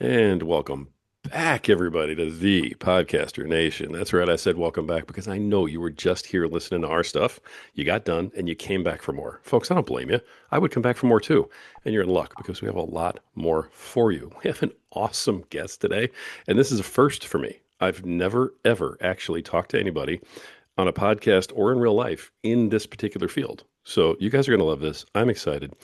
And welcome back, everybody, to the Podcaster Nation. That's right. I said welcome back because I know you were just here listening to our stuff. You got done and you came back for more. Folks, I don't blame you. I would come back for more too. And you're in luck because we have a lot more for you. We have an awesome guest today. And this is a first for me. I've never, ever actually talked to anybody on a podcast or in real life in this particular field. So you guys are going to love this. I'm excited.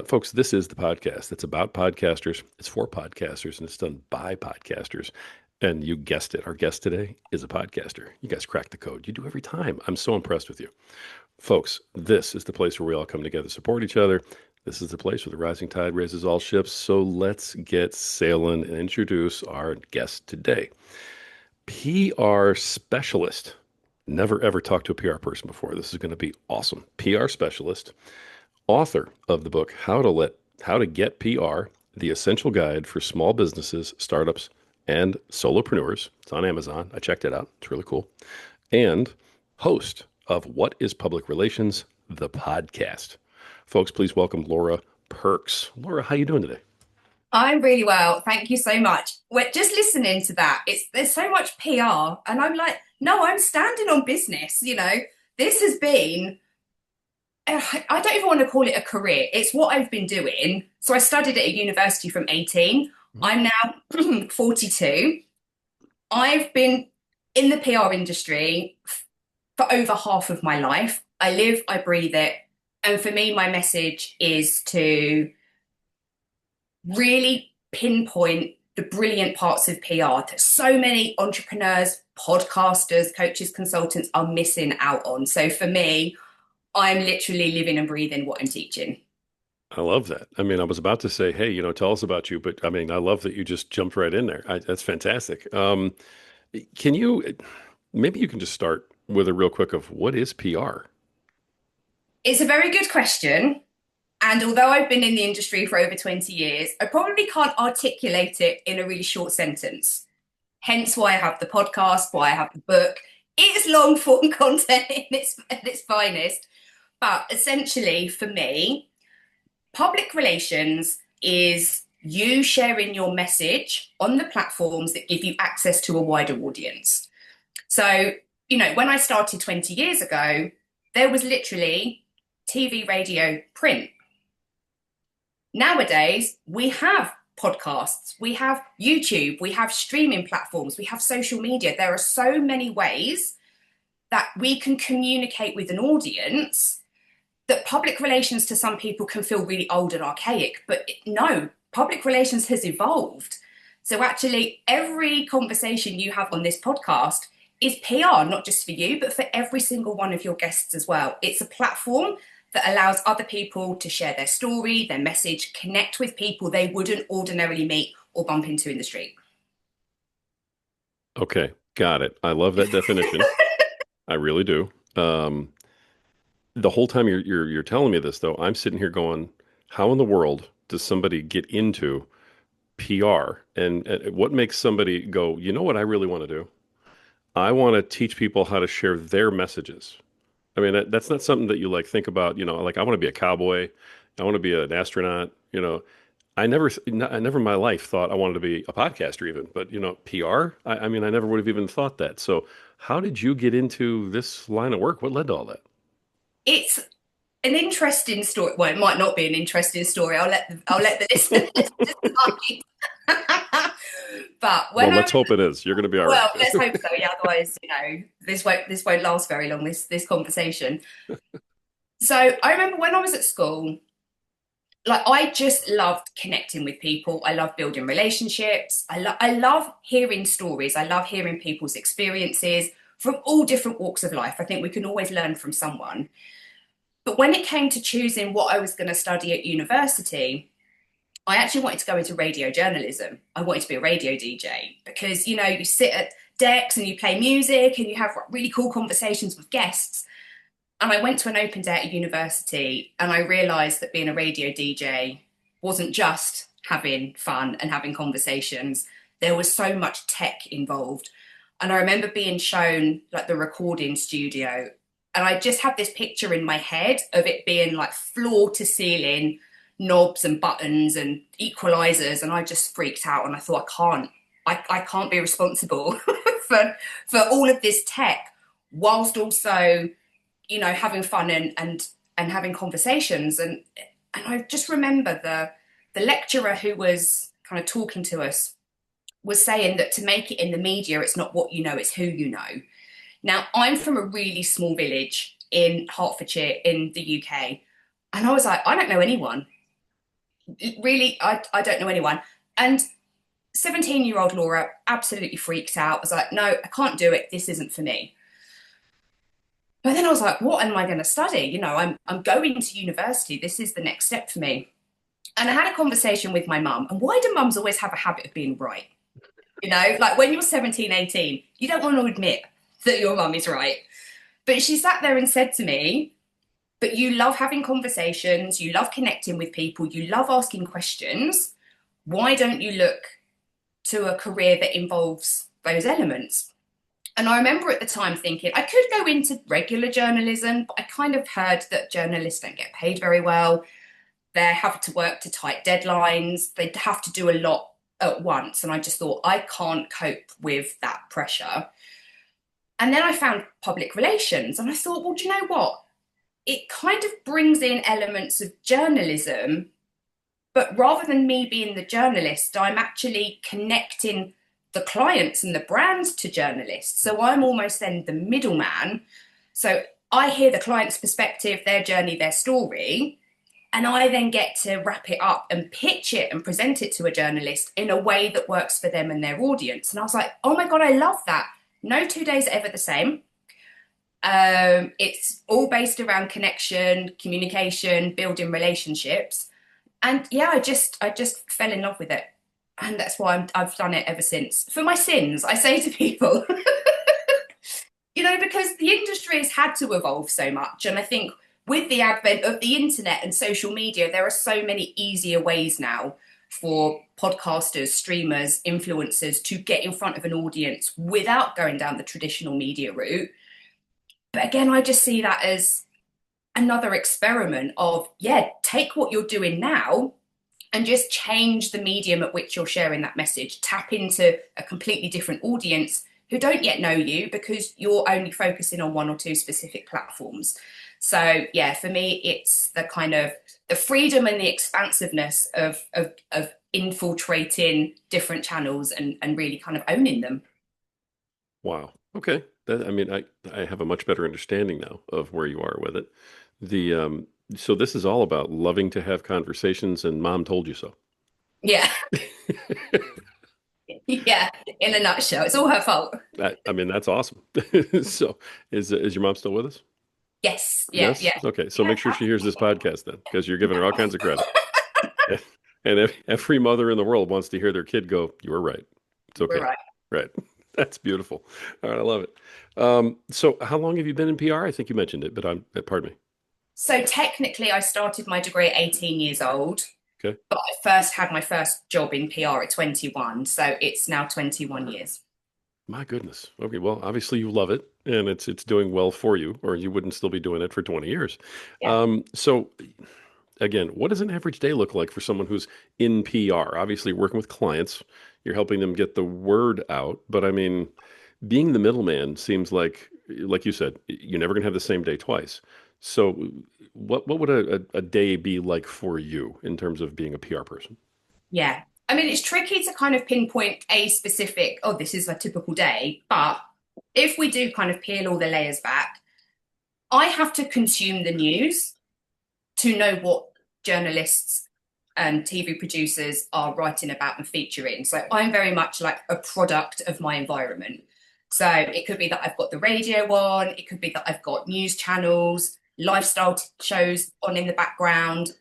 Folks, this is the podcast. It's about podcasters. It's for podcasters, and it's done by podcasters. And you guessed it. Our guest today is a podcaster. You guys cracked the code. You do every time. I'm so impressed with you. Folks, this is the place where we all come together, support each other. This is the place where the rising tide raises all ships. So let's get sailing and introduce our guest today. PR specialist. Never ever talked to a PR person before. This is going to be awesome. PR specialist, author of the book How to Get PR: The Essential Guide for Small Businesses, Startups, and Solopreneurs. It's on Amazon. I checked it out. It's really cool. And host of What is Public Relations, the podcast. Folks, please welcome Laura Perkes. Laura, how you doing today? I'm really well. Thank you so much. We're just listening to that. There's so much PR, and I'm like, no, I'm standing on business. This has been. I don't even want to call it a career. It's what I've been doing. So I studied at a university from 18. I'm now 42. I've been in the PR industry for over half of my life. I live, I breathe it. And for me, my message is to really pinpoint the brilliant parts of PR that so many entrepreneurs, podcasters, coaches, consultants are missing out on. So for me, I'm literally living and breathing what I'm teaching. I love that. I mean, I was about to say, hey, tell us about you, but I mean, I love that you just jumped right in there. That's fantastic. Can you, maybe you can just start with a real quick of what is PR? It's a very good question. And although I've been in the industry for over 20 years, I probably can't articulate it in a really short sentence. Hence why I have the podcast, why I have the book. It is long form content in its finest. But essentially, for me, public relations is you sharing your message on the platforms that give you access to a wider audience. So, when I started 20 years ago, there was literally TV, radio, print. Nowadays, we have podcasts, we have YouTube, we have streaming platforms, we have social media. There are so many ways that we can communicate with an audience that public relations to some people can feel really old and archaic. But no, public relations has evolved. So actually, every conversation you have on this podcast is PR, not just for you, but for every single one of your guests as well. It's a platform that allows other people to share their story, their message, connect with people they wouldn't ordinarily meet or bump into in the street. Okay, got it. I love that definition. I really do. The whole time you're telling me this though, I'm sitting here going, how in the world does somebody get into PR? And what makes somebody go, you know what I really want to do? I want to teach people how to share their messages. I mean, that's not something that you like think about, like I want to be a cowboy. I want to be an astronaut. I never in my life thought I wanted to be a podcaster even, but PR, I mean, I never would have even thought that. So how did you get into this line of work? What led to all that? It's an interesting story. Well, it might not be an interesting story. I'll let the listeners decide. But Well, when I let's was hope it is. You're going to be all right. well, let's hope so. Yeah, otherwise, this won't last very long. This conversation. So I remember when I was at school, like I just loved connecting with people. I love building relationships. I love hearing stories. I love hearing people's experiences from all different walks of life. I think we can always learn from someone. But when it came to choosing what I was going to study at university, I actually wanted to go into radio journalism. I wanted to be a radio DJ because, you sit at decks and you play music and you have really cool conversations with guests. And I went to an open day at university and I realized that being a radio DJ wasn't just having fun and having conversations. There was so much tech involved. And I remember being shown like the recording studio. And I just had this picture in my head of it being like floor to ceiling, knobs and buttons and equalizers, and I just freaked out and I thought I can't be responsible for all of this tech whilst also, having fun and having conversations. And I just remember the lecturer who was kind of talking to us was saying that to make it in the media, it's not what you know, it's who you know. Now, I'm from a really small village in Hertfordshire in the UK. And I was like, I don't know anyone. Really, I don't know anyone. And 17-year-old Laura absolutely freaked out. I was like, no, I can't do it. This isn't for me. But then I was like, what am I going to study? I'm going to university. This is the next step for me. And I had a conversation with my mum. And why do mums always have a habit of being right? Like when you're 17, 18, you don't want to admit that your mum is right. But she sat there and said to me, but you love having conversations, you love connecting with people, you love asking questions. Why don't you look to a career that involves those elements? And I remember at the time thinking I could go into regular journalism, but I kind of heard that journalists don't get paid very well. They have to work to tight deadlines. They have to do a lot at once. And I just thought, I can't cope with that pressure. And then I found public relations and I thought, well, do you know what? It kind of brings in elements of journalism, but rather than me being the journalist, I'm actually connecting the clients and the brands to journalists. So I'm almost then the middleman. So I hear the client's perspective, their journey, their story, and I then get to wrap it up and pitch it and present it to a journalist in a way that works for them and their audience. And I was like, oh my God, I love that. No 2 days are ever the same. It's all based around connection, communication, building relationships. And yeah, I just fell in love with it. And that's why I've done it ever since. For my sins, I say to people, because the industry has had to evolve so much. And I think with the advent of the internet and social media, there are so many easier ways now for podcasters, streamers, influencers to get in front of an audience without going down the traditional media route. But again, I just see that as another experiment of, yeah, take what you're doing now and just change the medium at which you're sharing that message. Tap into a completely different audience who don't yet know you because you're only focusing on one or two specific platforms. So yeah, for me, it's the kind of the freedom and the expansiveness of infiltrating different channels and really kind of owning them. Wow. Okay. I have a much better understanding now of where you are with it. The so this is all about loving to have conversations and mom told you so. Yeah, yeah. In a nutshell, it's all her fault. That's awesome. So is your mom still with us? Yes, yeah, Yes. yeah. Okay. So Yeah, make sure she hears this podcast then, because you're giving her all kinds of credit. And every mother in the world wants to hear their kid go, "You were right. It's we're okay." right. Right. That's beautiful. All right, I love it. So how long have you been in PR? I think you mentioned it, but pardon me. So technically, I started my degree at 18 years old, Okay. but I first had my first job in PR at 21. So it's now 21 years. My goodness. Okay. Well, obviously you love it and it's doing well for you, or you wouldn't still be doing it for 20 years. Yeah. So again, what does an average day look like for someone who's in PR? Obviously, working with clients, you're helping them get the word out. But I mean, being the middleman seems like you said, you're never going to have the same day twice. So, what would a day be like for you in terms of being a PR person? Yeah. I mean, it's tricky to kind of pinpoint a specific, oh, this is a typical day. But if we do kind of peel all the layers back, I have to consume the news to know what journalists and TV producers are writing about and featuring. So I'm very much like a product of my environment. So it could be that I've got the radio on, it could be that I've got news channels, lifestyle shows on in the background.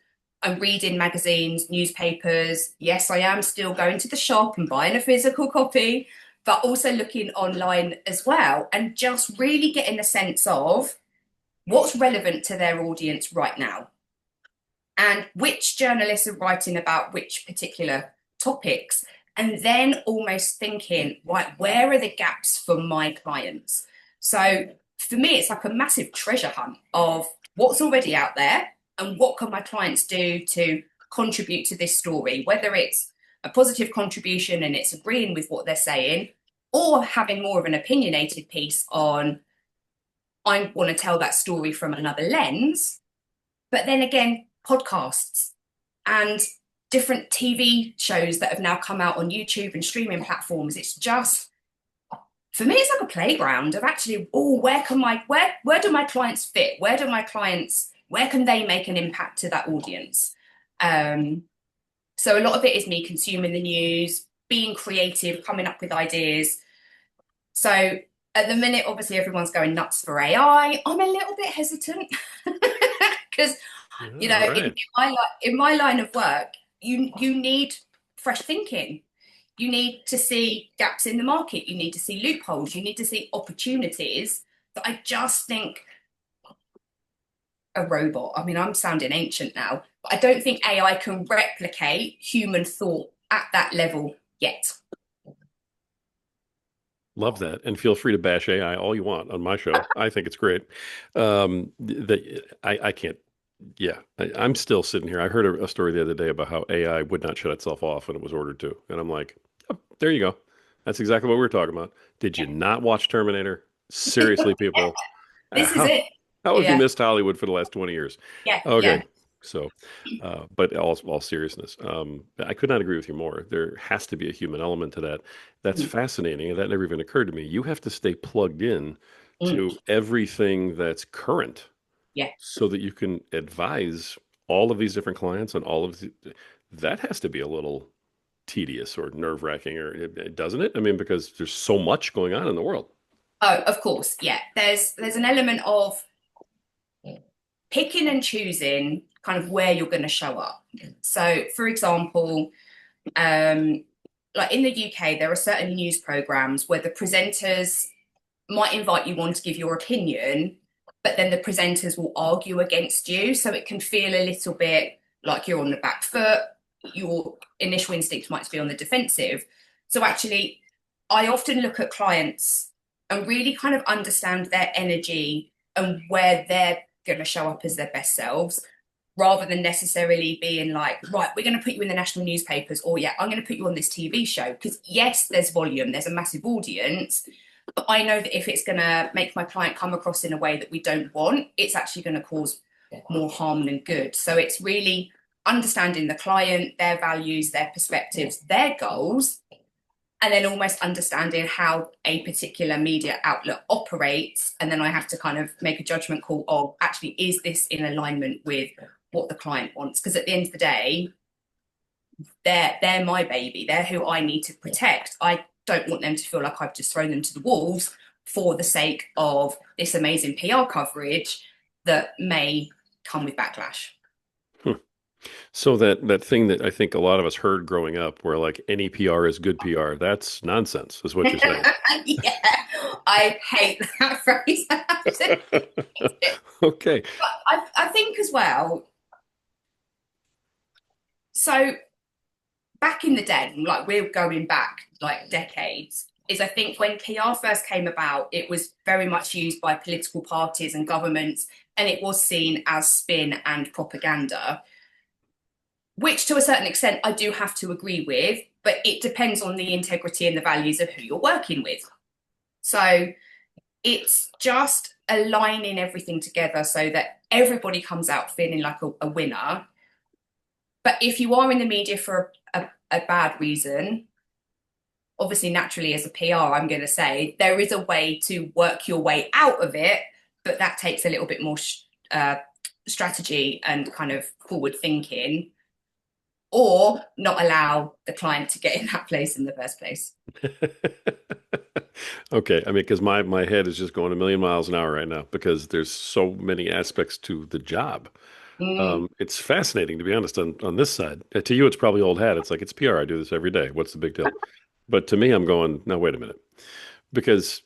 I'm reading magazines, newspapers. Yes, I am still going to the shop and buying a physical copy, but also looking online as well and just really getting a sense of what's relevant to their audience right now and which journalists are writing about which particular topics, and then almost thinking, right, where are the gaps for my clients? So for me, it's like a massive treasure hunt of what's already out there and what can my clients do to contribute to this story, whether it's a positive contribution and it's agreeing with what they're saying, or having more of an opinionated piece on, I want to tell that story from another lens. But then again, podcasts and different TV shows that have now come out on YouTube and streaming platforms. It's just, for me, it's like a playground of actually, oh, where do my clients fit? Where can they make an impact to that audience? Um, so a lot of it is me consuming the news, being creative, coming up with ideas. So at the minute, obviously everyone's going nuts for AI. I'm a little bit hesitant because Yeah, all right. in my line of work, you need fresh thinking. You need to see gaps in the market. You need to see loopholes. You need to see opportunities that I just think a robot. I mean, I'm sounding ancient now, but I don't think AI can replicate human thought at that level yet. Love that. And feel free to bash AI all you want on my show. I think it's great. I can't, yeah, I'm still sitting here. I heard a story the other day about how AI would not shut itself off when it was ordered to. And I'm like, oh, there you go. That's exactly what we were talking about. Did you not watch Terminator? Seriously, people. This is How it. how have you Yeah, missed Hollywood for the last 20 years? yeah, Okay. yeah. So, but all seriousness, I could not agree with you more. There has to be a human element to that. That's Mm, fascinating, and that never even occurred to me. You have to stay plugged in mm, to everything that's current yeah. so that you can advise all of these different clients on all of that has to be a little tedious or nerve-wracking, or doesn't it? I mean, because there's so much going on in the world. Oh, of course, yeah. There's an element of picking and choosing kind of where you're going to show up. So, for example, um, like in the UK, there are certain news programs where the presenters might invite you on to give your opinion, but then the presenters will argue against you. So it can feel a little bit like you're on the back foot. Your initial instinct might be on the defensive. So actually, I often look at clients and really kind of understand their energy and where they're going to show up as their best selves rather than necessarily being like, right, we're going to put you in the national newspapers, or yeah, I'm going to put you on this TV show. Because yes, there's volume, there's a massive audience, but I know that if it's going to make my client come across in a way that we don't want, it's actually going to cause more harm than good. So it's really understanding the client, their values, their perspectives, their goals, and then almost understanding how a particular media outlet operates. And then I have to kind of make a judgment call of actually, is this in alignment with what the client wants? Because at the end of the day, they're my baby. They're who I need to protect. I don't want them to feel like I've just thrown them to the wolves for the sake of this amazing PR coverage that may come with backlash. Hmm. So that thing that I think a lot of us heard growing up, where like any PR is good PR, that's nonsense, is what you're saying. Yeah, I hate that phrase. Okay. I think as well. So back in the day, like we're going back like decades, is I think when PR first came about, it was very much used by political parties and governments, and it was seen as spin and propaganda, which to a certain extent I do have to agree with, but it depends on the integrity and the values of who you're working with. So it's just aligning everything together so that everybody comes out feeling like a winner. But if you are in the media for a bad reason, obviously, naturally, as a PR, I'm going to say there is a way to work your way out of it, but that takes a little bit more strategy and kind of forward thinking, or not allow the client to get in that place in the first place. Okay. I mean, because my head is just going a million miles an hour right now because there's so many aspects to the job. Mm, It's fascinating, to be honest, on this side. To you, it's probably old hat. It's like, it's PR. I do this every day. What's the big deal? But to me, I'm going, no, wait a minute. Because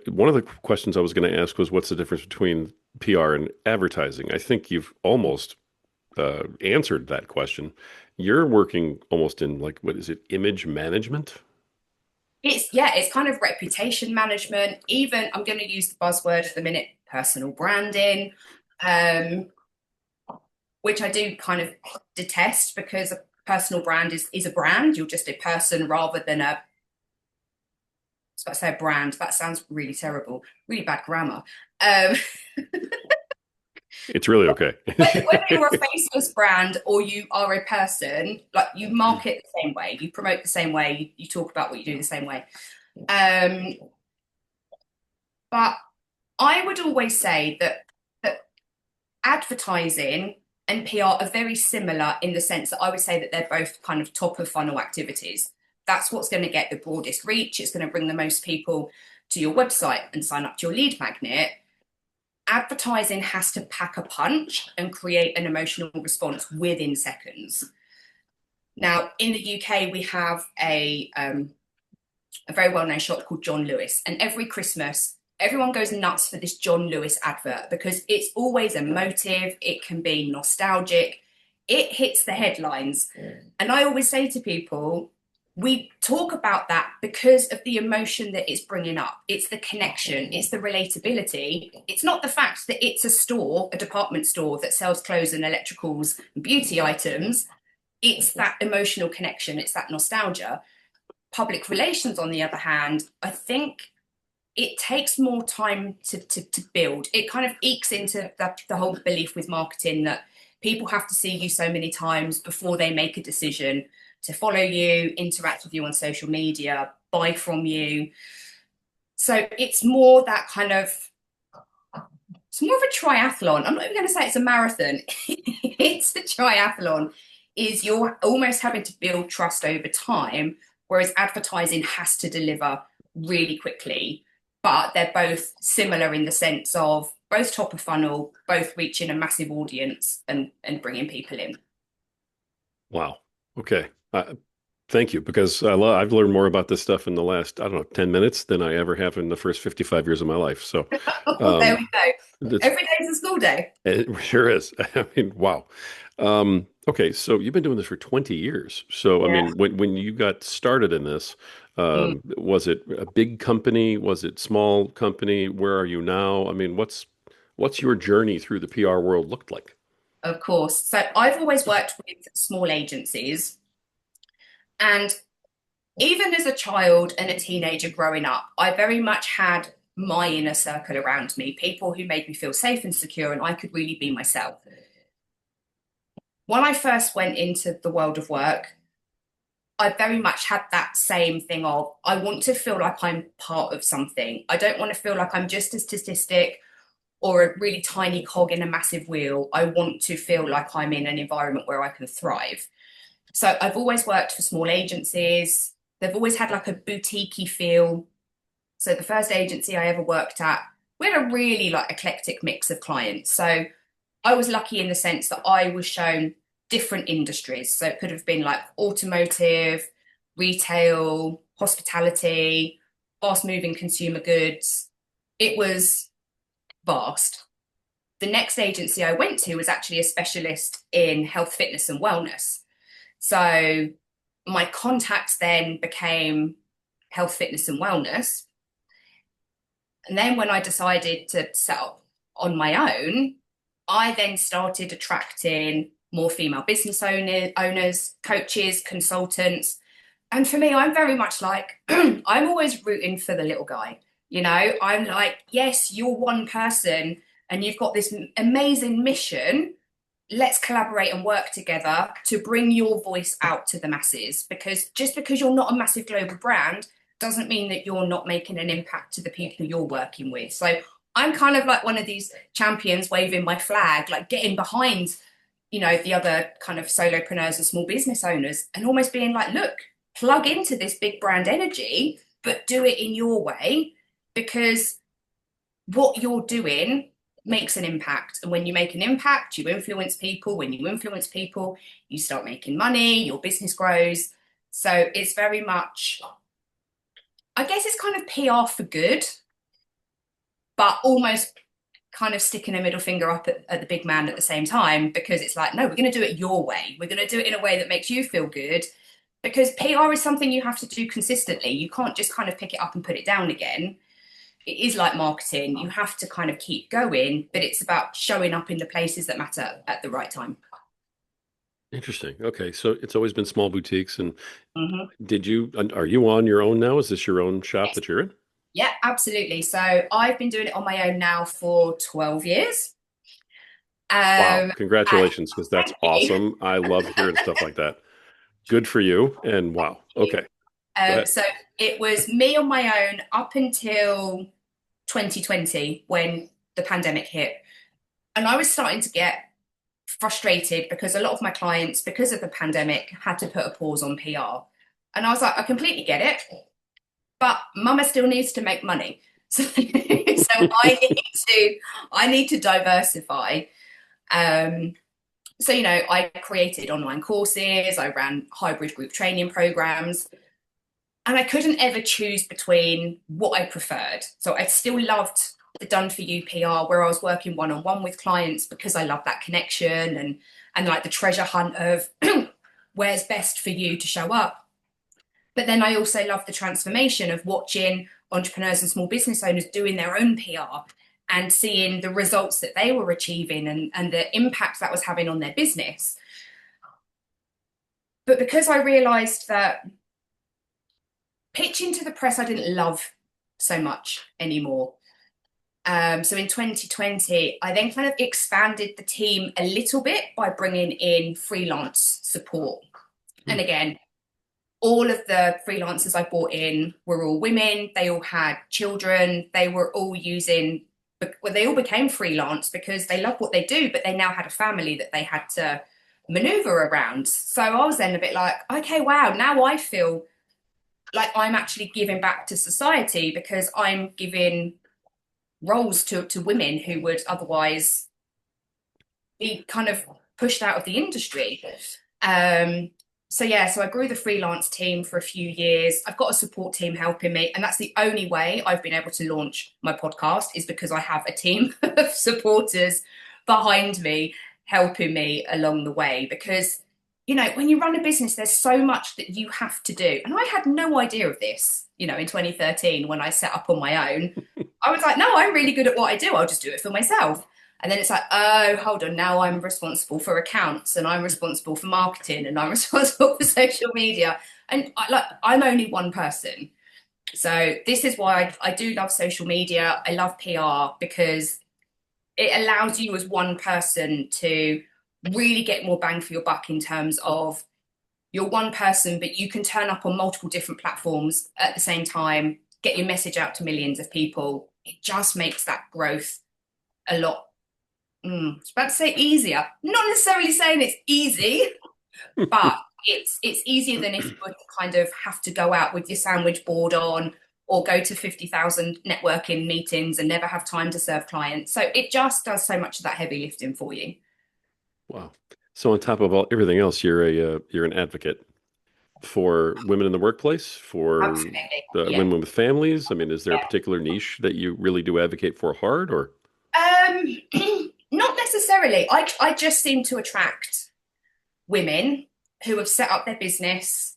one of the questions I was going to ask was, what's the difference between PR and advertising? I think you've almost answered that question. You're working almost in like, what is it, image management? it's kind of reputation management. Even I'm going to use the buzzword for the minute, personal branding. Um, which I do kind of detest because a personal brand is a brand. You're just a person rather than a, I was about to say a brand. That sounds really terrible, really bad grammar. Um, It's really okay. whether you're a faceless brand or you are a person, like you market the same way, you promote the same way, you talk about what you do the same way. Um, but I would always say that advertising and PR are very similar in the sense that I would say that they're both kind of top of funnel activities. That's what's going to get the broadest reach. It's going to bring the most people to your website and sign up to your lead magnet. Advertising has to pack a punch and create an emotional response within seconds. Now, in the UK, we have a very well-known shop called John Lewis, and every Christmas, everyone goes nuts for this John Lewis advert because it's always emotive, it can be nostalgic, it hits the headlines. And I always say to people, we talk about that because of the emotion that it's bringing up. It's the connection, it's the relatability. It's not the fact that it's a store, a department store that sells clothes and electricals and beauty items. It's that emotional connection, it's that nostalgia. Public relations, on the other hand, I think it takes more time to build. It kind of ekes into the whole belief with marketing that people have to see you so many times before they make a decision to follow you, interact with you on social media, buy from you. So it's more that kind of, it's more of a triathlon. I'm not even going to say it's a marathon. It's the triathlon. Is you're almost having to build trust over time, whereas advertising has to deliver really quickly. But they're both similar in the sense of both top of funnel, both reaching a massive audience and bringing people in. Wow. Okay. Thank you, because I've learned more about this stuff in the last, I don't know, 10 minutes than I ever have in the first 55 years of my life. So Oh, there um, we go. it's, Every day's a school day. it sure is. I mean, wow. Okay, so you've been doing this for 20 years. So, I Yeah. mean, when you got started in this, Mm, was it a big company? Was it small company? Where are you now? I mean, what's your journey through the PR world looked like? of course. So I've always worked with small agencies. And even as a child and a teenager growing up, I very much had my inner circle around me, people who made me feel safe and secure, and I could really be myself. When I first went into the world of work, I very much had that same thing of I want to feel like I'm part of something. I don't want to feel like I'm just a statistic or a really tiny cog in a massive wheel. I want to feel like I'm in an environment where I can thrive. So I've always worked for small agencies. They've always had like a boutiquey feel. So the first agency I ever worked at, we had a really like eclectic mix of clients. So I was lucky in the sense that I was shown different industries. So it could have been like automotive, retail, hospitality, fast moving consumer goods. It was vast. The next agency I went to was actually a specialist in health, fitness, and wellness. So my contacts then became health, fitness, and wellness. And then when I decided to set up on my own, I then started attracting more female business owners, coaches, consultants. And for me, I'm very much like, I'm always rooting for the little guy. You know, I'm like, yes, you're one person and you've got this amazing mission. Let's collaborate and work together to bring your voice out to the masses. Because just because you're not a massive global brand doesn't mean that you're not making an impact to the people you're working with. So I'm kind of like one of these champions waving my flag, like getting behind, the other kind of solopreneurs and small business owners and almost being like, look, plug into this big brand energy, but do it in your way because what you're doing makes an impact. And when you make an impact, you influence people. When you influence people, you start making money, your business grows. So it's very much, I guess it's kind of PR for good, but almost kind of sticking a middle finger up at the big man at the same time because it's like, no, we're going to do it your way. We're going to do it in a way that makes you feel good because PR is something you have to do consistently. You can't just kind of pick it up and put it down again. It is like marketing. You have to kind of keep going, but it's about showing up in the places that matter at the right time. Interesting. Okay, so it's always been small boutiques. And Hmm. are you on your own now? Is this your own shop Yes. that you're in? Yeah, absolutely. So I've been doing it on my own now for 12 years. Wow. And Congratulations, because that's thank you. awesome. I love hearing stuff like that. Good for you. And wow. Okay, go ahead. So it was me on my own up until 2020 when the pandemic hit. And I was starting to get frustrated because a lot of my clients, because of the pandemic, had to put a pause on PR. And I was like, I completely get it, but mama still needs to make money. So, I need to diversify. Um, so, I created online courses, I ran hybrid group training programs, and I couldn't ever choose between what I preferred. So I still loved the done for you PR where I was working one on one with clients because I love that connection and like the treasure hunt of where's best for you to show up. But then I also love the transformation of watching entrepreneurs and small business owners doing their own PR and seeing the results that they were achieving and the impact that was having on their business. But because I realized that pitching to the press I didn't love so much anymore. So in 2020, I then kind of expanded the team a little bit by bringing in freelance support. Hmm. And again, all of the freelancers I brought in were all women. They all had children. They were all using, well, they all became freelance because they love what they do, but they now had a family that they had to maneuver around. So I was then a bit like, okay, wow, now I feel like I'm actually giving back to society because I'm giving roles to women who would otherwise be kind of pushed out of the industry. Um, so yeah, so I grew the freelance team for a few years. I've got a support team helping me, and that's the only way I've been able to launch my podcast is because I have a team of supporters behind me helping me along the way. Because when you run a business, there's so much that you have to do, and I had no idea of this. In 2013 when I set up on my own, I was like, no, I'm really good at what I do. I'll just do it for myself. And then it's like, oh, hold on. Now I'm responsible for accounts and I'm responsible for marketing and I'm responsible for social media. And I'm only one person. So this is why I do love social media. I love PR because it allows you as one person to really get more bang for your buck in terms of you're one person, but you can turn up on multiple different platforms at the same time, get your message out to millions of people. It just makes that growth a lot I was about to say easier. Not necessarily saying it's easy, but it's easier than if you would kind of have to go out with your sandwich board on or go to 50,000 networking meetings and never have time to serve clients. So it just does so much of that heavy lifting for you. Wow. So on top of everything else, you're an advocate for women in the workplace, for Absolutely. Yeah. women with families. I mean, is there a particular niche that you really do advocate for hard, or? Um, not necessarily. I just seem to attract women who have set up their business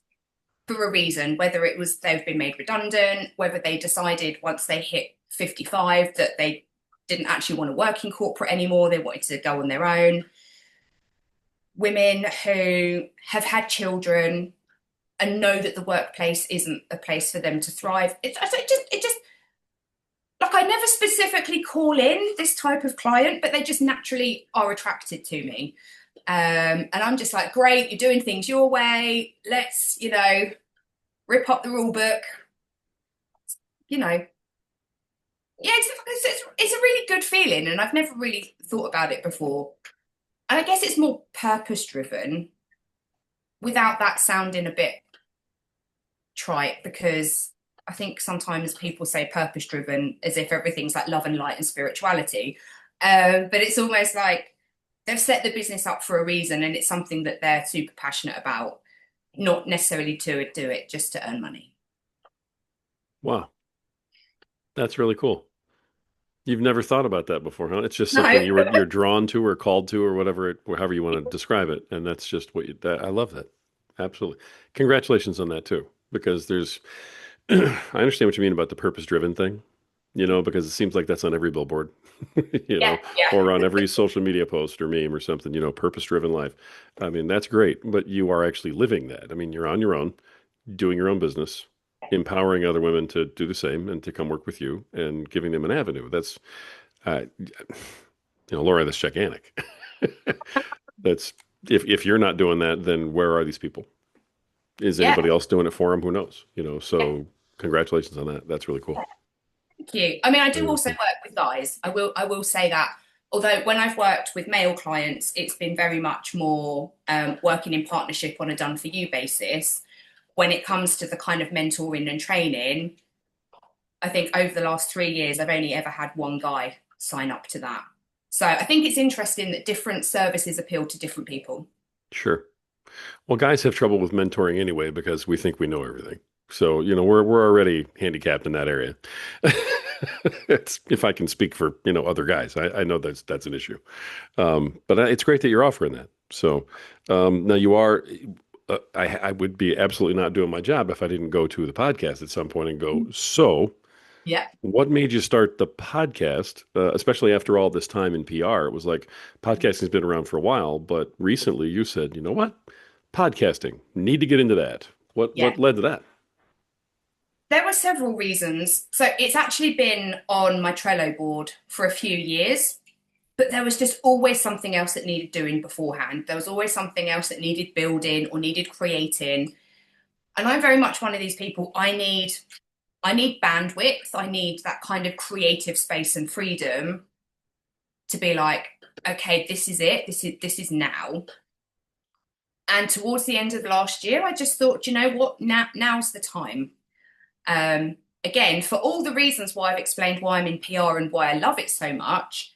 for a reason, whether it was they've been made redundant, whether they decided once they hit 55 that they didn't actually want to work in corporate anymore, they wanted to go on their own. Women who have had children and know that the workplace isn't a place for them to thrive. It just like I never specifically call in this type of client, but they just naturally are attracted to me. And I'm just like, great, you're doing things your way. Let's, rip up the rule book. You know, yeah, it's a really good feeling, and I've never really thought about it before. And I guess it's more purpose driven without that sounding a bit trite, because I think sometimes people say purpose driven as if everything's like love and light and spirituality. But it's almost like they've set the business up for a reason and it's something that they're super passionate about, not necessarily to do it just to earn money. Wow, that's really cool. You've never thought about that before, huh? It's just No. something you're drawn to or called to or whatever or however you want to describe it, and that's just I love that. Absolutely. Congratulations on that too, because there's I understand what you mean about the purpose driven thing. because it seems like that's on every billboard, Yeah, yeah, or on every social media post or meme or something, purpose-driven life. I mean, that's great, but you are actually living that. I mean, you're on your own, doing your own business, empowering other women to do the same and to come work with you and giving them an avenue. Laura, that's gigantic. That's if you're not doing that, then where are these people? Is yeah. anybody else doing it for them? Who knows? So congratulations on that. That's really cool. Thank you. I mean, I do Really also cool. work with guys. I will say that. Although when I've worked with male clients, it's been very much more working in partnership on a done for you basis. When it comes to the kind of mentoring and training, I think over the last 3 years, I've only ever had one guy sign up to that. So I think it's interesting that different services appeal to different people. Sure. Well, guys have trouble with mentoring anyway because we think we know everything. So, we're already handicapped in that area. It's, if I can speak for, other guys, I know that's an issue. But it's great that you're offering that. So, now you are, I would be absolutely not doing my job if I didn't go to the podcast at some point and go, so Yeah. what made you start the podcast, especially after all this time in PR? It was like podcasting's been around for a while, but recently you said, you know what? Podcasting, need to get into that. What Yeah. what led to that? There were several reasons. So it's actually been on my Trello board for a few years, but there was just always something else that needed doing beforehand. There was always something else that needed building or needed creating. And I'm very much one of these people. I need bandwidth. I need that kind of creative space and freedom to be like, okay, this is it. This is now. And towards the end of last year, I just thought, you know what, now's the time. Again, for all the reasons why I've explained why I'm in PR and why I love it so much,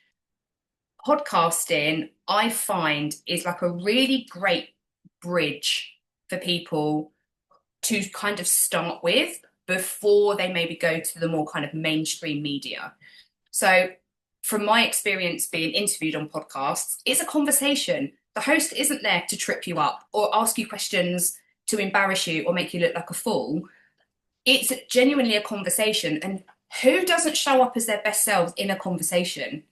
podcasting I find is like a really great bridge for people to kind of start with before they maybe go to the more kind of mainstream media. So, from my experience being interviewed on podcasts, it's a conversation. The host isn't there to trip you up or ask you questions to embarrass you or make you look like a fool. It's genuinely a conversation. And who doesn't show up as their best selves in a conversation?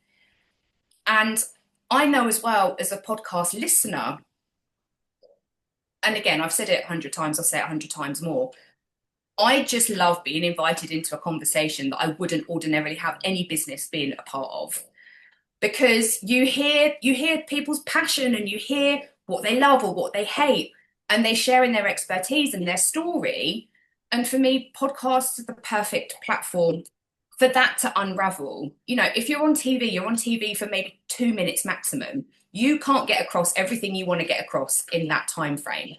And I know as well as a podcast listener, and again, I've said it 100 times, I'll say it 100 times more. I just love being invited into a conversation that I wouldn't ordinarily have any business being a part of. Because you hear people's passion and you hear what they love or what they hate, and they share in their expertise and their story. And for me, podcasts are the perfect platform for that to unravel. If you're on TV, you're on TV for maybe 2 minutes maximum. You can't get across everything you want to get across in that time frame.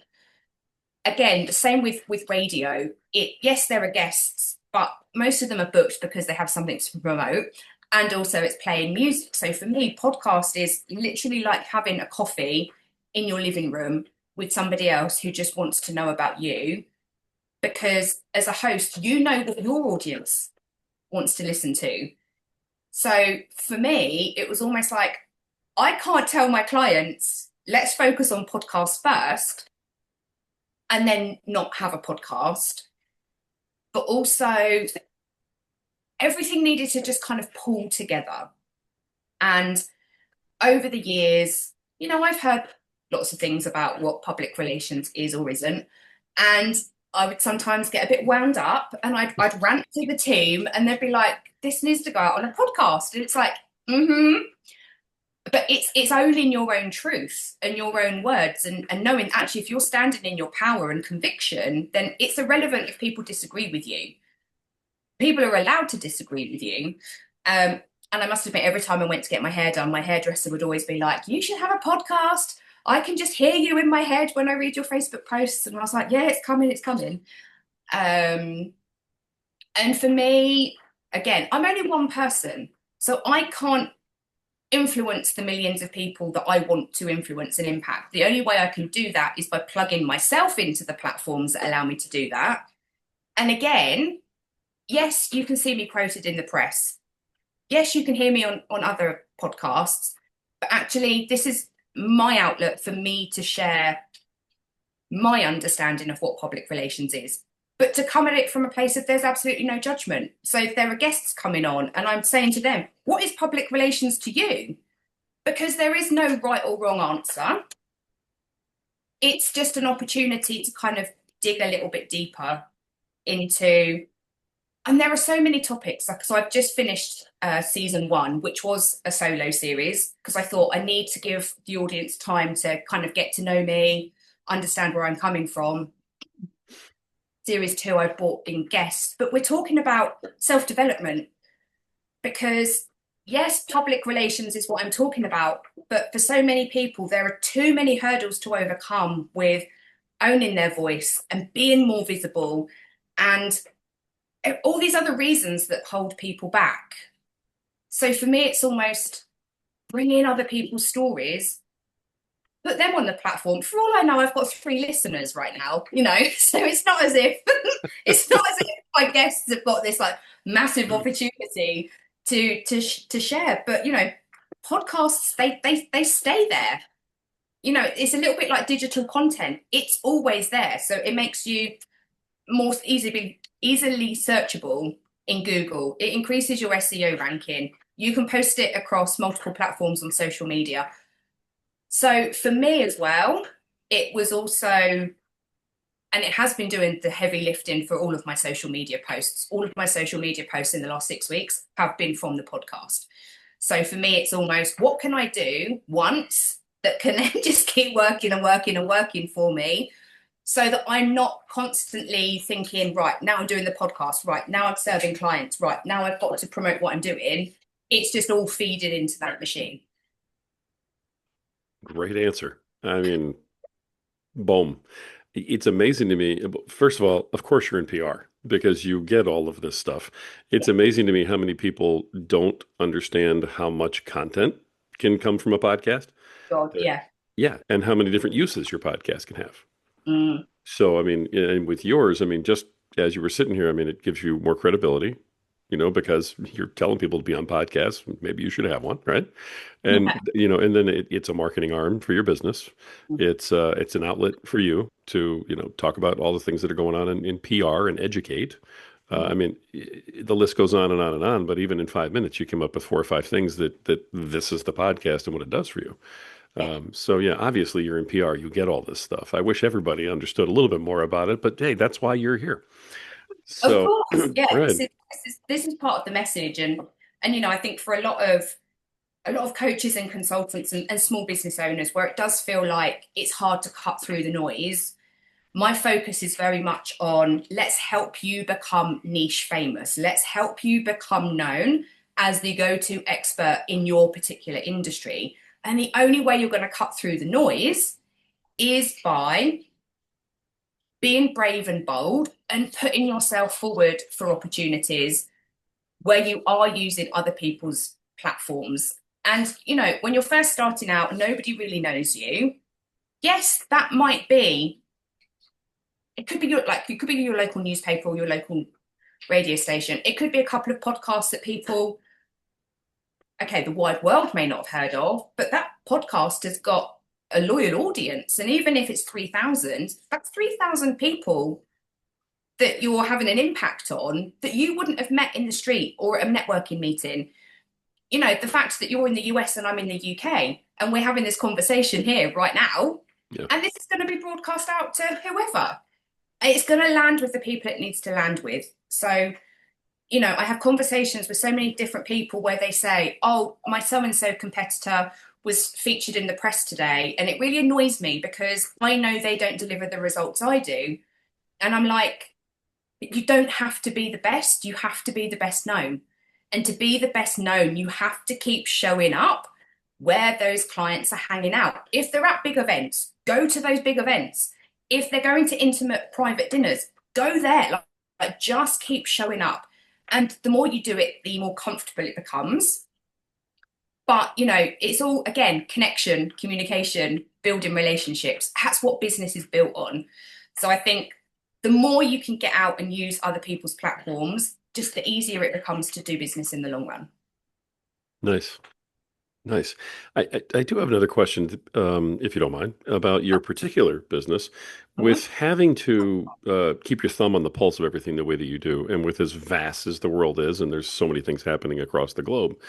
Again, the same with radio. Yes, there are guests, but most of them are booked because they have something to promote. And also it's playing music. So for me, podcast is literally like having a coffee in your living room with somebody else who just wants to know about you. Because as a host, you know what your audience wants to listen to. So for me, it was almost like I can't tell my clients, let's focus on podcasts first and then not have a podcast. But also, everything needed to just kind of pull together. And over the years, I've heard lots of things about what public relations is or isn't. And I would sometimes get a bit wound up and I'd rant to the team and they'd be like, this needs to go out on a podcast. And it's like, mm-hmm. But it's owning your own truth and your own words and knowing actually if you're standing in your power and conviction, then it's irrelevant if people disagree with you. People are allowed to disagree with you. And I must admit, every time I went to get my hair done, my hairdresser would always be like, you should have a podcast. I can just hear you in my head when I read your Facebook posts. And I was like, yeah, it's coming, it's coming. Um, and for me, again, I'm only one person. So I can't influence the millions of people that I want to influence and impact. The only way I can do that is by plugging myself into the platforms that allow me to do that. And again, yes, you can see me quoted in the press. Yes, you can hear me on other podcasts, but actually, this is my outlet for me to share my understanding of what public relations is. but to come at it from a place of there's absolutely no judgment. So if there are guests coming on and I'm saying to them, what is public relations to you? Because there is no right or wrong answer. It's just an opportunity to kind of dig a little bit deeper into, and there are so many topics. So I've just finished season one, which was a solo series, because I thought I need to give the audience time to kind of get to know me, understand where I'm coming from. Series two, I brought in guests, but we're talking about self-development because yes, public relations is what I'm talking about, but for so many people, there are too many hurdles to overcome with owning their voice and being more visible and all these other reasons that hold people back. So for me, it's almost bring in other people's stories, put them on the platform. For all I know, I've got 3 listeners right now, so it's not as if it's not as if my guests have got this like massive opportunity to share. But podcasts they stay there. It's a little bit like digital content. It's always there, so it makes you more easily searchable in Google. It increases your SEO ranking. You can post it across multiple platforms on social media. So for me as well, it was also, and it has been doing the heavy lifting for all of my social media posts. All of my social media posts in the last 6 weeks have been from the podcast. So for me, it's almost what can I do once that can then just keep working and working and working for me so that I'm not constantly thinking, right, now I'm doing the podcast, right, now I'm serving clients, right, now I've got to promote what I'm doing. It's just all feeding into that machine. Great answer. I mean, boom. It's amazing to me. First of all, of course, you're in PR because you get all of this stuff. It's Yeah. amazing to me how many people don't understand how much content can come from a podcast. God, Uh, yeah. yeah, and how many different uses your podcast can have. Mm, So, I mean, and with yours, I mean, just as you were sitting here, I mean, it gives you more credibility, because you're telling people to be on podcasts. Maybe you should have one, right? And, yeah. and then it's a marketing arm for your business. It's an outlet for you to, talk about all the things that are going on in PR and educate. I Mm, mean, the list goes on and on and on, but even in 5 minutes, you come up with 4 or 5 things that this is the podcast and what it does for you. yeah. So yeah, obviously you're in PR, you get all this stuff. I wish everybody understood a little bit more about it, but hey, that's why you're here. Of So, course, yeah. right. This is part of the message, and I think for a lot of coaches and consultants and small business owners, where it does feel like it's hard to cut through the noise. My focus is very much on let's help you become niche famous. Let's help you become known as the go-to expert in your particular industry. And the only way you're going to cut through the noise is by being brave and bold and putting yourself forward for opportunities where you are using other people's platforms. And, when you're first starting out, nobody really knows you. Yes, that might be, it could be your local newspaper or your local radio station. It could be a couple of podcasts that people, okay, the wide world may not have heard of, but that podcast has got a loyal audience. And even if it's 3,000, that's 3,000 people that you're having an impact on that you wouldn't have met in the street or at a networking meeting. The fact that you're in the US and I'm in the UK and we're having this conversation here right now, Yeah. and this is going to be broadcast out to whoever. It's going to land with the people it needs to land with. So, I have conversations with so many different people where they say, oh, my so and so competitor was featured in the press today. And it really annoys me because I know they don't deliver the results I do. And I'm like, you don't have to be the best, you have to be the best known. And to be the best known, you have to keep showing up where those clients are hanging out. If they're at big events, go to those big events. If they're going to intimate private dinners, go there. Like just keep showing up. And the more you do it, the more comfortable it becomes. But, it's all, again, connection, communication, building relationships. That's what business is built on. So I think the more you can get out and use other people's platforms, just the easier it becomes to do business in the long run. Nice. Nice. I do have another question, if you don't mind, about your particular business. Mhm. With having to keep your thumb on the pulse of everything the way that you do, and with as vast as the world is, and there's so many things happening across the globe,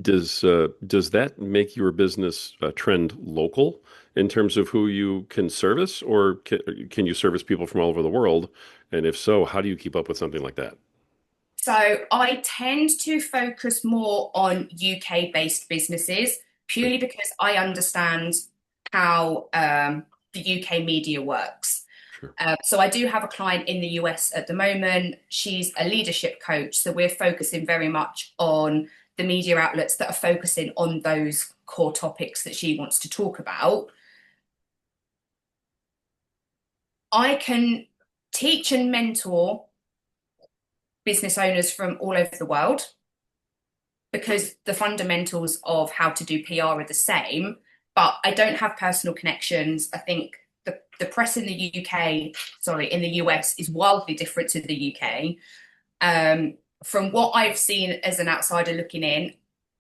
does that make your business trend local in terms of who you can service, or can you service people from all over the world? And if so, how do you keep up with something like that? So I tend to focus more on UK based businesses Okay, purely because I understand how the UK media works. sure, So I do have a client in the US at the moment. She's a leadership coach. So we're focusing very much on the media outlets that are focusing on those core topics that she wants to talk about. I can teach and mentor business owners from all over the world because the fundamentals of how to do PR are the same, but I don't have personal connections. I think the press in the UK, sorry, in the US is wildly different to the UK. From what I've seen as an outsider looking in,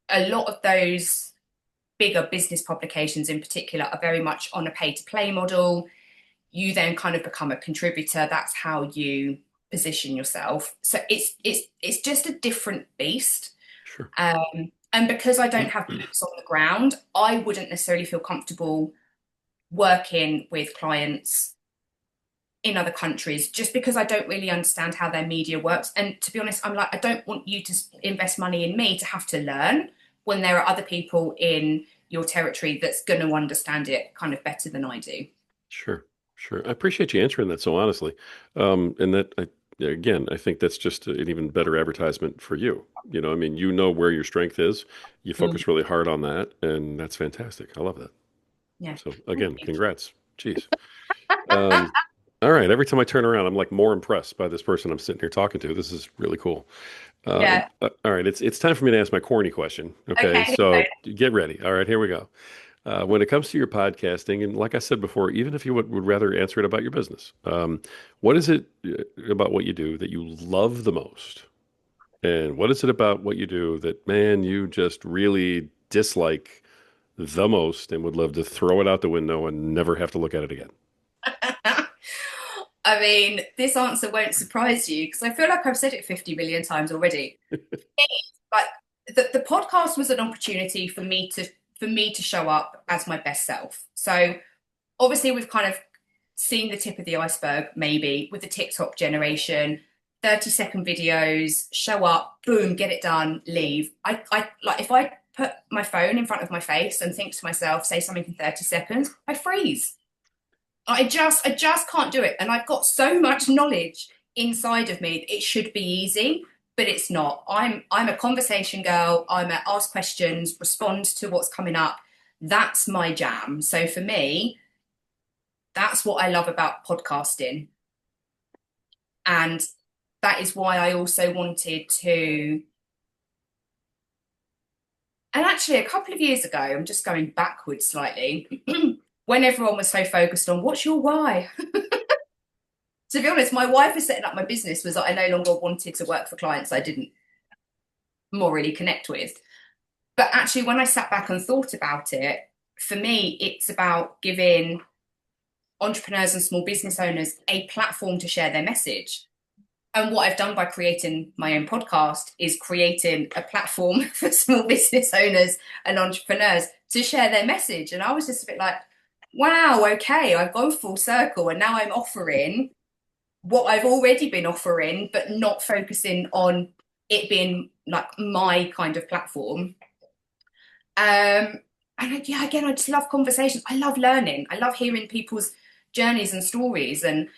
a lot of those bigger business publications in particular are very much on a pay to play model. You then kind of become a contributor. That's how you position yourself. So it's just a different beast. sure. And because I don't have boots on the ground, I wouldn't necessarily feel comfortable working with clients in other countries just because I don't really understand how their media works. And to be honest, I'm like, I don't want you to invest money in me to have to learn when there are other people in your territory that's going to understand it kind of better than I do. Sure, sure. I appreciate you answering that so honestly. And that again, I think that's just an even better advertisement for you. I mean, you know where your strength is. You Mm. focus really hard on that, and that's fantastic. I love that. Yeah. So Thank again, you. congrats. Jeez. Um, all right. Every time I turn around, I'm like more impressed by this person I'm sitting here talking to. This is really cool. Yeah. All right. It's time for me to ask my corny question. Okay. Okay. So get ready. All right. Here we go. When it comes to your podcasting, and like I said before, even if you would rather answer it about your business, what is it about what you do that you love the most? And what is it about what you do that, man, you just really dislike the most and would love to throw it out the window and never have to look at it again? I mean, this answer won't surprise you because I feel like I've said it 50 million times already. But the podcast was an opportunity for me to show up as my best self. So obviously we've kind of seen the tip of the iceberg, maybe with the TikTok generation. 30-second videos, show up, boom, get it done, leave. I like if I put my phone in front of my face and think to myself, say something in 30 seconds, I freeze. I just can't do it. And I've got so much knowledge inside of me. It should be easy, but it's not. I'm a conversation girl. I'm a ask questions, respond to what's coming up. That's my jam. So for me, that's what I love about podcasting. And that is why I also wanted to. And actually, a couple of years ago, I'm just going backwards slightly, when everyone was so focused on what's your why? To be honest, my why for setting up my business was that I no longer wanted to work for clients I didn't morally connect with. But actually, when I sat back and thought about it, for me, it's about giving entrepreneurs and small business owners a platform to share their message. And what I've done by creating my own podcast is creating a platform for small business owners and entrepreneurs to share their message. And I was just a bit like, wow, okay, I've gone full circle. And now I'm offering what I've already been offering, but not focusing on it being like my kind of platform. And yeah, again, I just love conversations. I love learning. I love hearing people's journeys and stories. And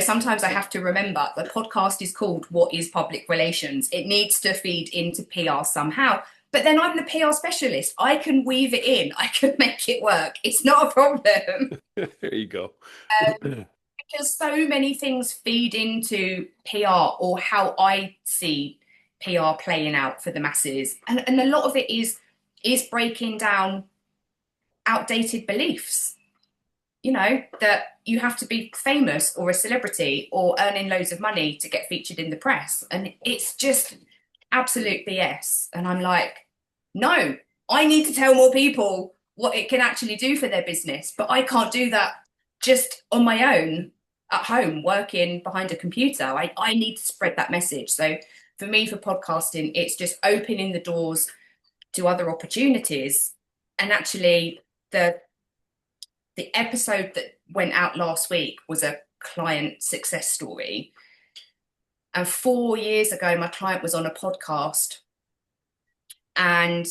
sometimes I have to remember the podcast is called What is Public Relations? It needs to feed into PR somehow. But then I'm the PR specialist. I can weave it in, I can make it work. It's not a problem. There you go. Because so many things feed into PR or how I see PR playing out for the masses. And a lot of it is breaking down outdated beliefs, that you have to be famous or a celebrity or earning loads of money to get featured in the press. And it's just absolute BS. And I'm like, no. I need to tell more people what it can actually do for their business, but I can't do that just on my own at home working behind a computer. I need to spread that message. So for me, for podcasting, it's just opening the doors to other opportunities. And actually, the episode that went out last week was a client success story. And 4 years ago, my client was on a podcast, and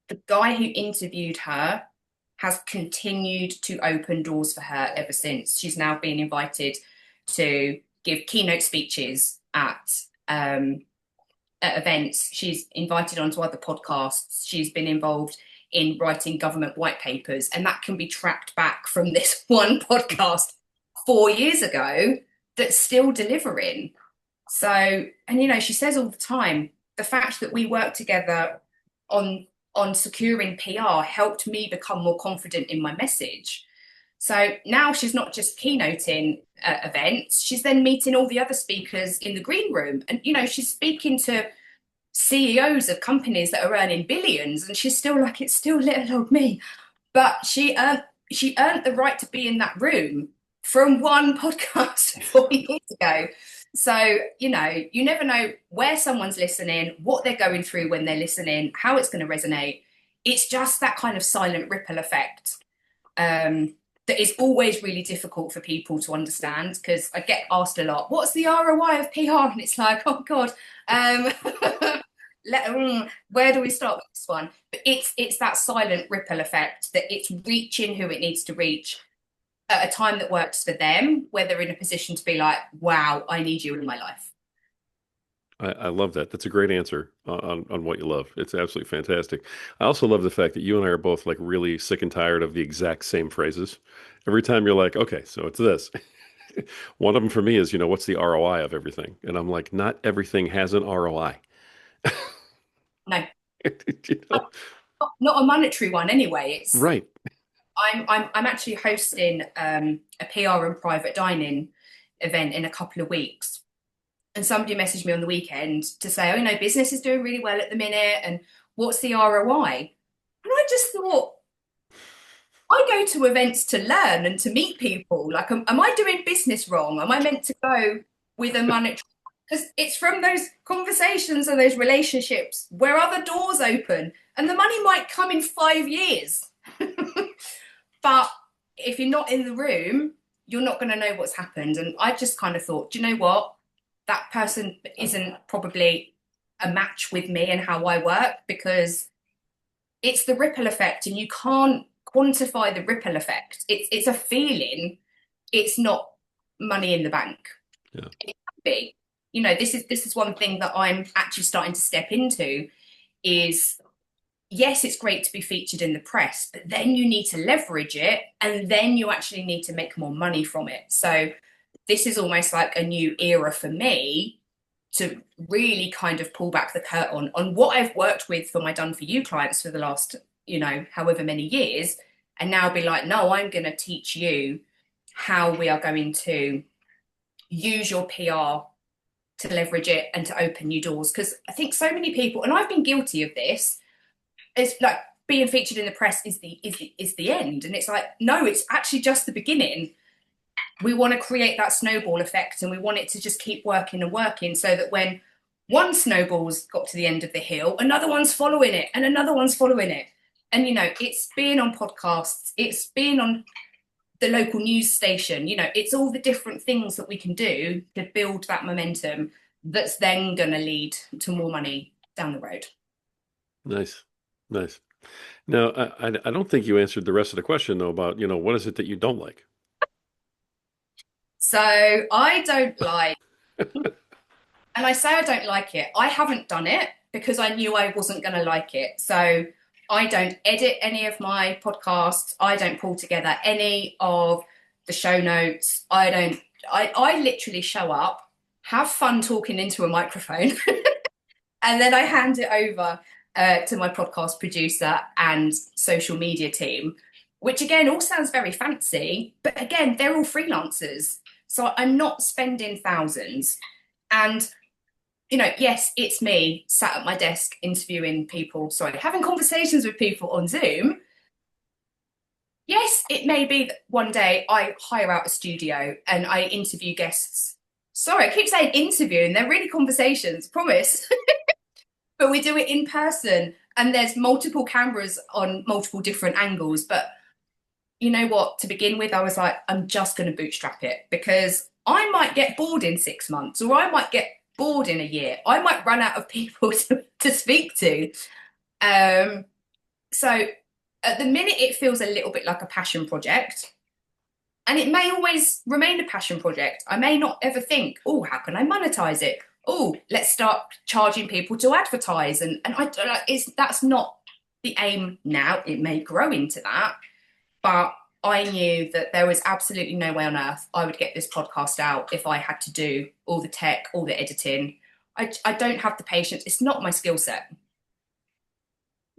the guy who interviewed her has continued to open doors for her ever since. She's now been invited to give keynote speeches at events. She's invited onto other podcasts. She's been involved in writing government white papers, and that can be tracked back from this one podcast 4 years ago that's still delivering. So, and she says all the time, the fact that we work together on securing PR helped me become more confident in my message. So now she's not just keynoting at events, she's then meeting all the other speakers in the green room. And, she's speaking to CEOs of companies that are earning billions, and she's still like, it's still little old me. But she earned the right to be in that room from one podcast 4 years ago. So, you never know where someone's listening, what they're going through when they're listening, how it's going to resonate. It's just that kind of silent ripple effect that is always really difficult for people to understand, because I get asked a lot, what's the ROI of PR? And it's like, oh God, where do we start with this one? But it's that silent ripple effect, that it's reaching who it needs to reach at a time that works for them, where they're in a position to be like, wow, I need you in my life. I love that. That's a great answer on what you love. It's absolutely fantastic. I also love the fact that you and I are both like really sick and tired of the exact same phrases. Every time you're like, okay, so it's this. One of them for me is, what's the ROI of everything? And I'm like, not everything has an ROI. No, You know? not a monetary one anyway. It's Right. I'm actually hosting a PR and private dining event in a couple of weeks. And somebody messaged me on the weekend to say, oh, business is doing really well at the minute, and what's the ROI? And I just thought, I go to events to learn and to meet people. Like, am I doing business wrong? Am I meant to go with a monetary? Because it's from those conversations and those relationships where other doors open, and the money might come in 5 years. But if you're not in the room, you're not going to know what's happened. And I just kind of thought, do you know what? That person isn't probably a match with me and how I work, because it's the ripple effect, and you can't quantify the ripple effect. It's a feeling. It's not money in the bank. Yeah. It can be. This is one thing that I'm actually starting to step into is, yes, it's great to be featured in the press, but then you need to leverage it, and then you actually need to make more money from it. So this is almost like a new era for me to really kind of pull back the curtain on what I've worked with for my Done For You clients for the last, however many years, and now be like, no, I'm going to teach you how we are going to use your PR to leverage it and to open new doors. Because I think so many people, and I've been guilty of this, it's like being featured in the press is the end, and it's like, no, it's actually just the beginning. We want to create that snowball effect, and we want it to just keep working and working, so that when one snowball's got to the end of the hill, another one's following it, and another one's following it. And it's being on podcasts, it's being on the local news station, it's all the different things that we can do to build that momentum that's then going to lead to more money down the road. Nice. Nice. Now, I don't think you answered the rest of the question though about, what is it that you don't like? So I don't like, and I say I don't like it, I haven't done it because I knew I wasn't going to like it. So I don't edit any of my podcasts. I don't pull together any of the show notes. I literally show up, have fun talking into a microphone, and then I hand it over to my podcast producer and social media team, which again all sounds very fancy, but again, they're all freelancers. So I'm not spending thousands. And yes, it's me sat at my desk interviewing people, sorry, having conversations with people on Zoom. Yes, it may be that one day I hire out a studio and I interview guests. Sorry, I keep saying interview, and they're really conversations, promise. But we do it in person, and there's multiple cameras on multiple different angles. But you know what? To begin with, I was like, I'm just going to bootstrap it because I might get bored in 6 months, or I might get bored in a year. I might run out of people to speak to. Um, so at the minute, it feels a little bit like a passion project. And it may always remain a passion project. I may not ever think, oh, how can I monetize it? Oh, let's start charging people to advertise. And that's not the aim now. It may grow into that, but I knew that there was absolutely no way on earth I would get this podcast out if I had to do all the tech, all the editing. I don't have the patience. It's not my skill set.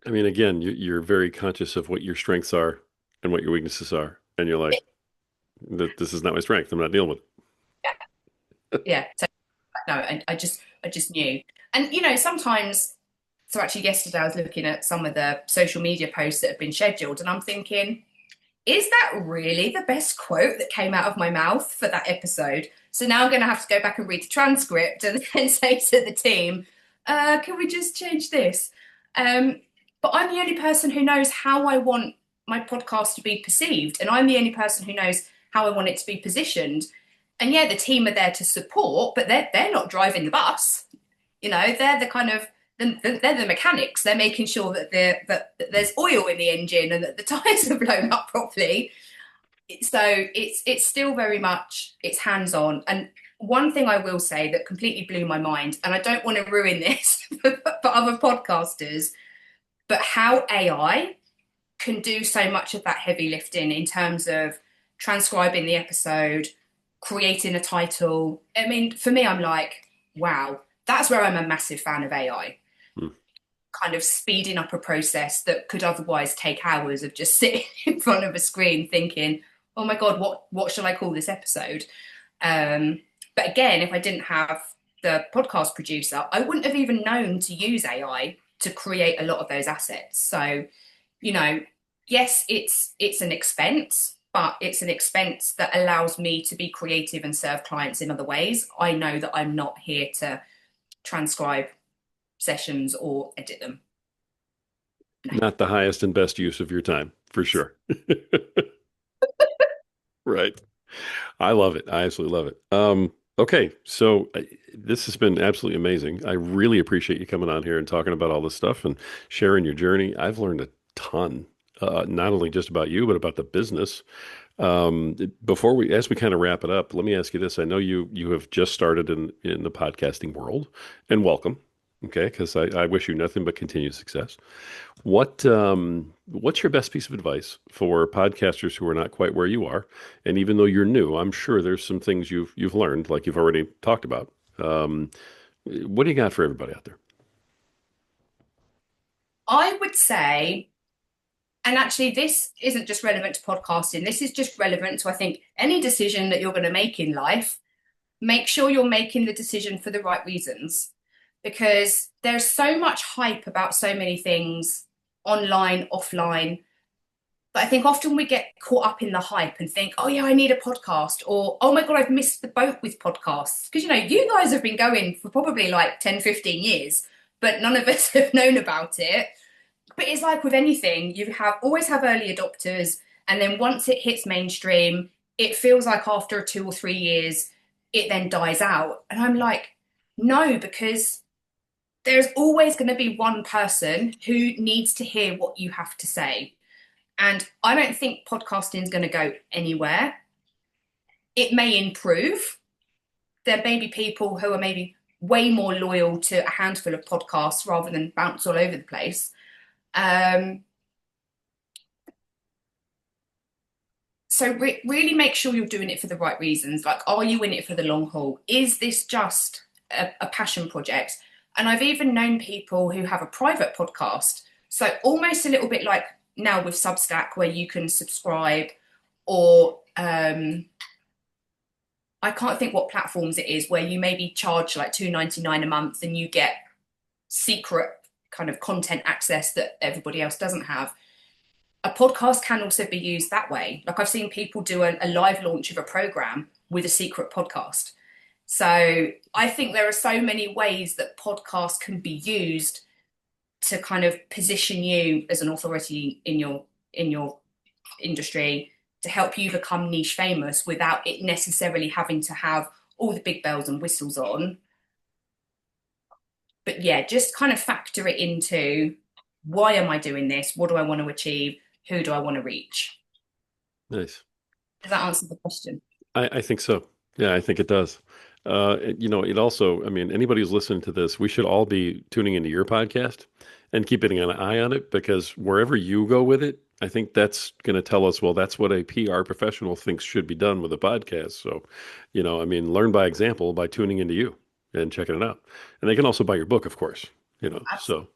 I mean, again, you're very conscious of what your strengths are and what your weaknesses are, and you're like, this is not my strength. I'm not dealing with Yeah, yeah. So no, I just knew. And sometimes, so actually yesterday I was looking at some of the social media posts that have been scheduled, and I'm thinking, is that really the best quote that came out of my mouth for that episode? So now I'm going to have to go back and read the transcript and then say to the team, can we just change this? Um, but I'm the only person who knows how I want my podcast to be perceived, and I'm the only person who knows how I want it to be positioned. And yeah, the team are there to support, but they're not driving the bus. They're the kind of they're the mechanics. They're making sure that there's oil in the engine and that the tires are blown up properly. So it's still very much it's hands on. And one thing I will say that completely blew my mind, and I don't want to ruin this for other podcasters, but how AI can do so much of that heavy lifting in terms of transcribing the episode, creating a title. I mean, for me, I'm like, wow, that's where I'm a massive fan of AI. it. Kind of speeding up a process that could otherwise take hours of just sitting in front of a screen thinking, oh my God, what shall I call this episode? But again, if I didn't have the podcast producer, I wouldn't have even known to use AI to create a lot of those assets. So, you know, yes, it's an expense, but it's an expense that allows me to be creative and serve clients in other ways. I know that I'm not here to transcribe sessions or edit them. No. Not the highest and best use of your time, for sure. Right. I love it. I absolutely love it. Okay, so this has been absolutely amazing. I really appreciate you coming on here and talking about all this stuff and sharing your journey. I've learned a ton, not only just about you, but about the business. As we kind of wrap it up, let me ask you this. I know you have just started in the podcasting world, and welcome. Okay, because I wish you nothing but continued success. What's your best piece of advice for podcasters who are not quite where you are? And even though you're new, I'm sure there's some things you've learned, like you've already talked about. What do you got for everybody out there? I would say, and actually, this isn't just relevant to podcasting, this is just relevant to, I think, any decision that you're going to make in life. Make sure you're making the decision for the right reasons because there's so much hype about so many things online, offline. But I think often we get caught up in the hype and think, oh, yeah, I need a podcast, or oh my God, I've missed the boat with podcasts. Because, you guys have been going for probably like 10, 15 years, but none of us have known about it. But it's like with anything, always have early adopters. And then once it hits mainstream, it feels like after 2 or 3 years, it then dies out. And I'm like, no, because there's always going to be one person who needs to hear what you have to say. And I don't think podcasting is going to go anywhere. It may improve. There may be people who are maybe way more loyal to a handful of podcasts rather than bounce all over the place. Um, so really make sure you're doing it for the right reasons. Like, are you in it for the long haul? Is this just a passion project? And I've even known people who have a private podcast. So almost a little bit like now with Substack, where you can subscribe or I can't think what platforms it is where you maybe charge like 2.99 a month and you get secret kind of content access that everybody else doesn't have. A podcast can also be used that way. Like I've seen people do a live launch of a program with a secret podcast. So I think there are so many ways that podcasts can be used to kind of position you as an authority in your industry to help you become niche famous without it necessarily having to have all the big bells and whistles on. But yeah, just kind of factor it into why am I doing this? What do I want to achieve? Who do I want to reach? Nice. Does that answer the question? I think so. Yeah, I think it does. It also, I mean, anybody who's listening to this, we should all be tuning into your podcast and keeping an eye on it because wherever you go with it, I think that's going to tell us, well, that's what a PR professional thinks should be done with a podcast. So, I mean, learn by example by tuning into you and checking it out. And they can also buy your book, of course, Absolutely. so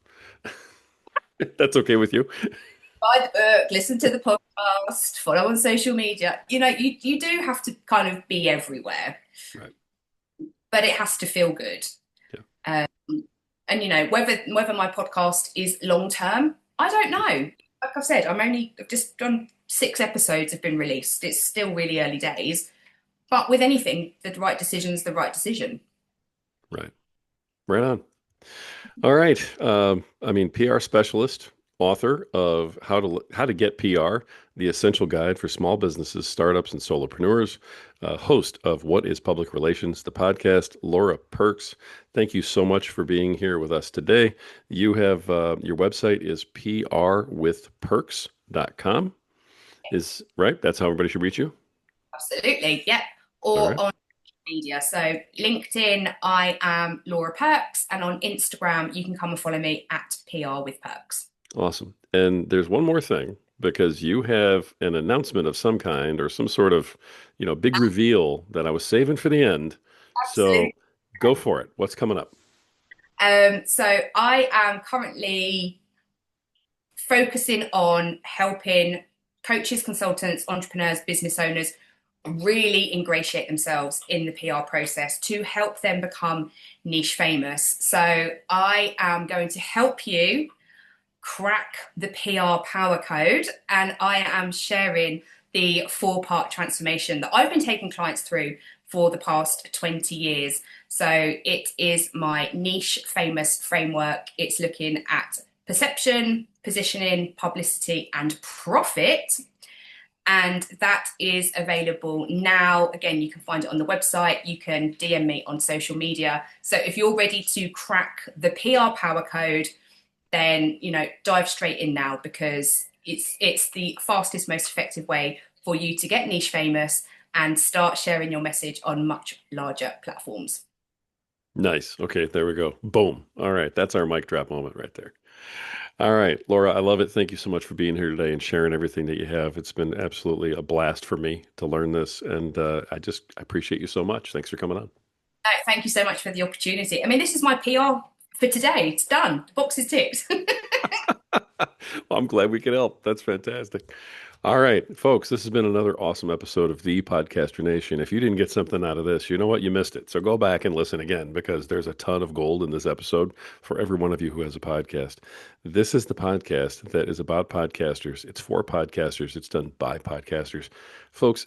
that's okay with you. Buy the book, listen to the podcast, follow on social media. You do have to kind of be everywhere, Right. but it has to feel good. Yeah. Um, and whether my podcast is long term, I don't know. Like I've said, I've just done 6 episodes have been released. It's still really early days, but with anything, the right decision is the right decision. Right. Right on. All right. I mean, PR specialist, author of How to Get PR: The Essential Guide for Small Businesses, Startups, and Solopreneurs. Host of What is Public Relations, the podcast, Laura Perkes. Thank you so much for being here with us today. You have your website is prwithperks.com. Is right? That's how everybody should reach you. Absolutely, yeah. All Or right. on media. So LinkedIn, I am Laura Perkes, and on Instagram, you can come and follow me at PR with Perkes. Awesome. And there's one more thing because you have an announcement of some kind or some sort of, big reveal that I was saving for the end. Absolutely. So go for it. What's coming up? So I am currently focusing on helping coaches, consultants, entrepreneurs, business owners really ingratiate themselves in the PR process to help them become niche famous. So I am going to help you crack the PR power code, and I am sharing the 4-part transformation that I've been taking clients through for the past 20 years. So it is my niche famous framework. It's looking at perception, positioning, publicity, and profit. And that is available now. Again, you can find it on the website. You can DM me on social media. So if you're ready to crack the PR power code, then dive straight in now because it's the fastest, most effective way for you to get niche famous and start sharing your message on much larger platforms. Nice. Okay, there we go. Boom. All right. That's our mic drop moment right there. All right, Laura, I love it. Thank you so much for being here today and sharing everything that you have. It's been absolutely a blast for me to learn this. And I appreciate you so much. Thanks for coming on. Thank you so much for the opportunity. I mean, this is my PR for today. It's done. The box is ticked. Well, I'm glad we could help. That's fantastic. All right, folks, this has been another awesome episode of The Podcaster Nation. If you didn't get something out of this, you know what? You missed it. So go back and listen again because there's a ton of gold in this episode for every one of you who has a podcast. This is the podcast that is about podcasters. It's for podcasters. It's done by podcasters. Folks,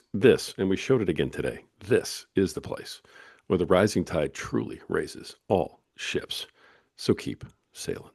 and we showed it again today, this is the place where the rising tide truly raises all ships. So keep sailing.